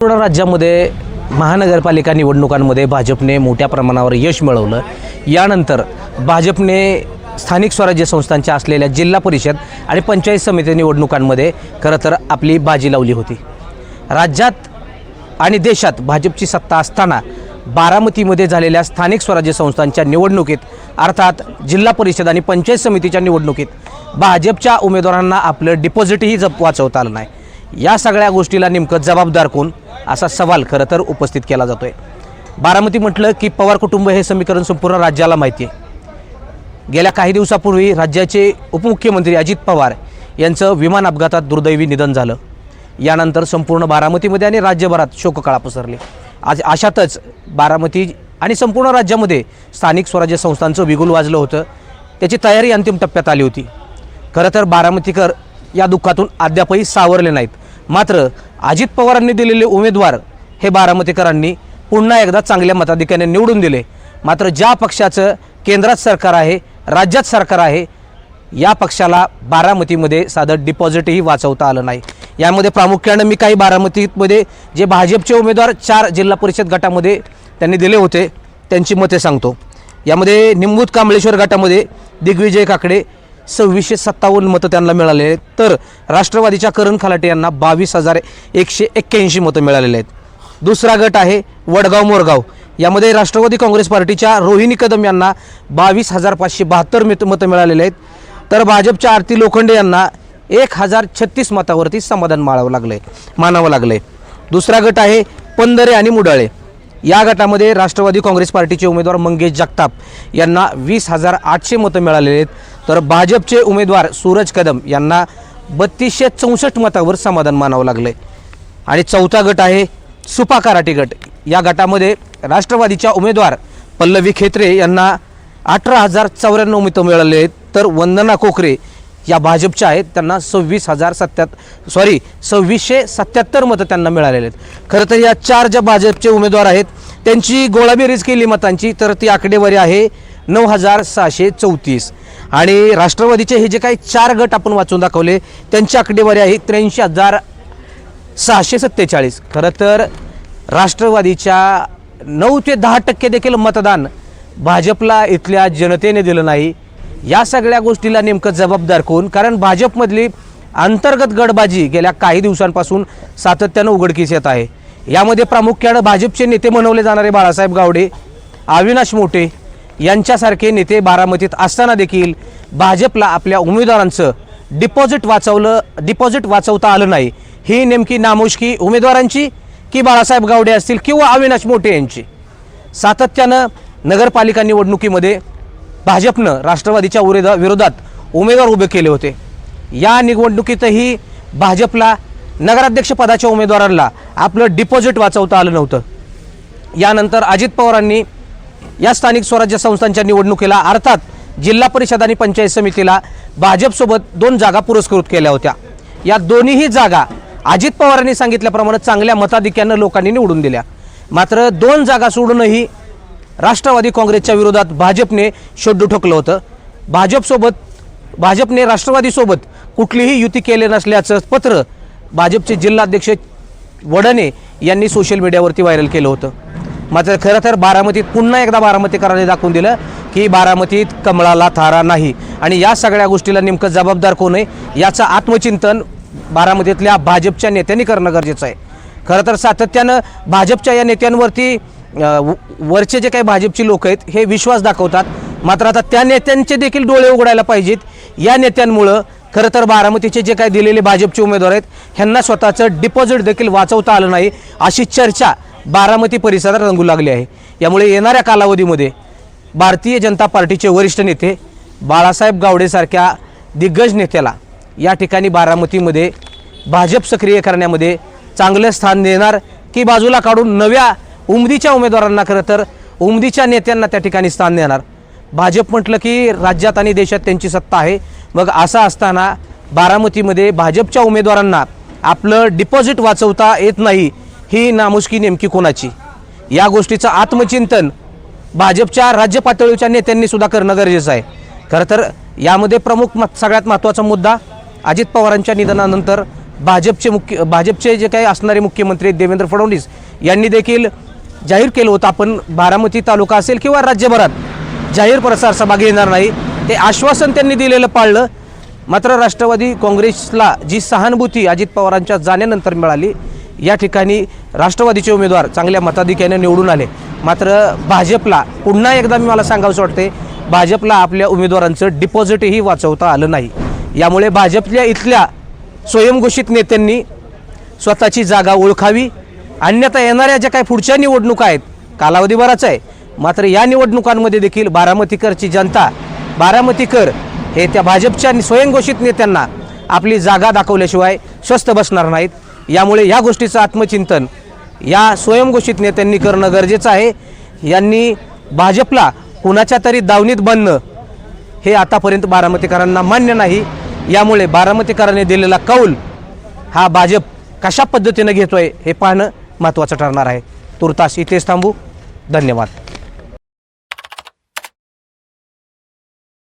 पूर्ण राज्यामध्ये महानगरपालिका निवडणुकांमध्ये भाजपने मोठ्या प्रमाणावर यश मिळवलं। यानंतर भाजपने स्थानिक स्वराज्य संस्थांच्या असलेल्या जिल्हा परिषद आणि पंचायत समिती निवडणुकांमध्ये खरं तर आपली बाजी लावली होती। राज्यात आणि देशात भाजपची सत्ता असताना बारामतीमध्ये झालेल्या स्थानिक स्वराज्य संस्थांच्या निवडणुकीत अर्थात जिल्हा परिषद आणि पंचायत समितीच्या निवडणुकीत भाजपच्या उमेदवारांना आपलं डिपॉझिटही वाचवता आलं नाही। या सगळ्या गोष्टीला नेमकं जबाबदार कोण असा सवाल खरं तर उपस्थित केला जातोय। बारामती म्हटलं की पवार कुटुंब हे समीकरण संपूर्ण राज्याला माहिती आहे। गेल्या काही दिवसापूर्वी राज्याचे उपमुख्यमंत्री अजित पवार यांचं विमान अपघातात दुर्दैवी निधन झालं। यानंतर संपूर्ण बारामतीमध्ये आणि राज्यभरात शोककळा पसरली। आज अशातच बारामती आणि संपूर्ण राज्यामध्ये स्थानिक स्वराज्य संस्थांचं बिगुल वाजलं होतं। त्याची तयारी अंतिम टप्प्यात आली होती। खरं तर बारामतीकर या दुःखातून अद्यापही सावरले नाहीत। मात्र अजित पवारांनी दिलेले उमेदवार हे बारामतीकरांनी पुन्हा एकदा चांगल्या मताधिक्याने निवडून दिले। मात्र ज्या पक्षाचं केंद्रात सरकार आहे, राज्यात सरकार आहे, या पक्षाला बारामतीमध्ये साधं डिपॉझिटही वाचवता आलं नाही। यामध्ये प्रामुख्याने मी काही बारामतीमध्ये जे भाजपचे उमेदवार 4 जिल्हा परिषद गटामध्ये त्यांनी दिले होते त्यांची मते सांगतो। यामध्ये निंबूत कांबळेश्वर गटामध्ये दिग्विजय काकडे 2657 मतं त्यांना मिळाले आहेत, तर राष्ट्रवादीच्या करण खलाटे यांना 22,181 मतं मिळालेले आहेत। दुसरा गट आहे वडगाव मोरगाव, यामध्ये राष्ट्रवादी काँग्रेस पार्टीच्या रोहिणी कदम यांना 22,572 मतं मिळालेले आहेत, तर भाजपच्या आरती लोखंडे यांना 1036 मतावरती समाधान मानावं लागले। दुसरा गट आहे पंधरे आणि मुडाळे, या गटामध्ये राष्ट्रवादी काँग्रेस पार्टीचे उमेदवार मंगेश जगताप यांना 20,800 मतं मिळालेले आहेत, तर भाजपचे उमेदवार सूरज कदम यांना 3264 मतावर समाधान मानावं लागले। आणि चौथा गट आहे सुपा कराटे गट, या गटामध्ये राष्ट्रवादीच्या उमेदवार पल्लवी खेत्रे यांना 18,094 मतं मिळाले आहेत, तर वंदना कोकरे या भाजपच्या आहेत त्यांना 2677 मतं त्यांना मिळालेले आहेत। खरं तर या 4 ज्या भाजपचे उमेदवार आहेत त्यांची गोळाबेरीज केली मतांची तर ती आकडेवारी आहे 9,634 आणि राष्ट्रवादीचे हे जे काही 4 गट आपण वाचून दाखवले त्यांची आकडेवारी आहे 83,647। खरं तर राष्ट्रवादीच्या 9 ते 10% देखील मतदान भाजपला इथल्या जनतेने दिलं नाही। या सगळ्या गोष्टीला नेमकं जबाबदार कोण? कारण भाजपमधली अंतर्गत गडबाजी गेल्या काही दिवसांपासून सातत्यानं उघडकीस येत आहे। यामध्ये प्रामुख्यानं भाजपचे नेते म्हणवले जाणारे बाळासाहेब गावडे, अविनाश मोठे यांच्यासारखे नेते बारामतीत असताना देखील भाजपला आपल्या उमेदवारांचं डिपॉझिट वाचवता आलं नाही। ही नेमकी नामुष्की उमेदवारांची की बाळासाहेब गावडे असतील किंवा अविनाश मोठे यांची? सातत्यानं नगरपालिका निवडणुकीमध्ये भाजपनं राष्ट्रवादीच्या विरोधात उमेदवार उभे केले होते। या निवडणुकीतही भाजपला नगराध्यक्ष पदाच्या उमेदवारांना आपलं डिपॉझिट वाचवता आलं नव्हतं। यानंतर अजित पवारांनी या स्थानिक स्वराज्य संस्थांच्या निवडणुकीला अर्थात जिल्हा परिषद आणि पंचायत समितीला भाजपसोबत 2 जागा पुरस्कृत केल्या होत्या। या दोन्हीही जागा अजित पवारांनी सांगितल्याप्रमाणे चांगल्या मताधिक्यानं लोकांनी निवडून दिल्या। मात्र 2 जागा सोडूनही राष्ट्रवादी काँग्रेसच्या विरोधात भाजपने शोधू ठोकलं होतं। भाजपने राष्ट्रवादीसोबत कुठलीही युती केले नसल्याचं पत्र भाजपचे जिल्हाध्यक्ष वडणे यांनी सोशल मीडियावरती व्हायरल केलं होतं। मात्र खरं तर बारामतीत पुन्हा एकदा बारामतीकरांनी दाखवून दिलं की बारामतीत कमळाला थारा नाही आणि या सगळ्या गोष्टीला नेमकं जबाबदार कोण आहे याचं आत्मचिंतन बारामतीतल्या भाजपच्या नेत्यांनी करणं गरजेचं आहे। खरं तर सातत्यानं भाजपच्या या नेत्यांवरती वरचे जे काही भाजपची लोक आहेत हे विश्वास दाखवतात, मात्र आता त्या नेत्यांचे देखील डोळे उघडायला पाहिजेत। या नेत्यांमुळं खरं तर बारामतीचे जे काही दिलेले भाजपचे उमेदवार आहेत ह्यांना स्वतःचं डिपॉझिट देखील वाचवता आलं नाही अशी चर्चा बारामती परिसरात रंगू लागली आहे। यामुळे येणाऱ्या कालावधीमध्ये भारतीय जनता पार्टीचे वरिष्ठ नेते बाळासाहेब गावडेसारख्या दिग्गज नेत्याला या ठिकाणी बारामतीमध्ये भाजप सक्रिय करण्यामध्ये चांगलं स्थान देणार की बाजूला काढून नव्या उमदीच्या उमेदवारांना खरं तर उमदीच्या नेत्यांना त्या ठिकाणी स्थान देणार? भाजप म्हटलं की राज्यात आणि देशात त्यांची सत्ता आहे, मग असं असताना बारामतीमध्ये भाजपच्या उमेदवारांना आपलं डिपॉझिट वाचवता येत नाही ही नामुष्की नेमकी कोणाची? या गोष्टीचं आत्मचिंतन भाजपच्या राज्य पातळीच्या नेत्यांनी सुद्धा करणं गरजेचं आहे। खरं तर यामध्ये सगळ्यात महत्त्वाचा मुद्दा अजित पवारांच्या निधनानंतर भाजपचे जे काही असणारे मुख्यमंत्री देवेंद्र फडणवीस यांनी देखील जाहीर केलं होतं, आपण बारामती तालुका असेल किंवा राज्यभरात जाहीर प्रसार सभा घेणार नाही, ते आश्वासन त्यांनी दिलेलं पाळलं. मात्र राष्ट्रवादी काँग्रेसला जी सहानुभूती अजित पवारांच्या जाण्यानंतर मिळाली, या ठिकाणी राष्ट्रवादीचे उमेदवार चांगल्या मताधिक्याने निवडून आले. मात्र भाजपला पुन्हा एकदा मी मला सांगावंसं वाटते, भाजपला आपल्या उमेदवारांचं डिपॉझिटही वाचवता आलं नाही. यामुळे भाजपच्या इथल्या स्वयंघोषित नेत्यांनी स्वतःची जागा ओळखावी, अन्यथा येणाऱ्या ज्या काही पुढच्या निवडणुका आहेत, कालावधी बराच आहे, मात्र या निवडणुकांमध्ये देखील बारामतीकरची जनता, बारामतीकर हे त्या भाजपच्या स्वयंघोषित नेत्यांना आपली जागा दाखवल्याशिवाय स्वस्थ बसणार नाहीत. यामुळे या गोष्टीचं आत्मचिंतन या स्वयंघोषित नेत्यांनी करणं गरजेचं आहे. यांनी भाजपला कुणाच्या तरी दावणीत बांधणं हे आतापर्यंत बारामतीकरांना मान्य नाही. यामुळे बारामतीकरांनी दिलेला कौल हा भाजप कशा पद्धतीनं घेतोय हे पाहणं महत्त्वाचं ठरणार आहे. तुर्तास इथेच थांबू. धन्यवाद.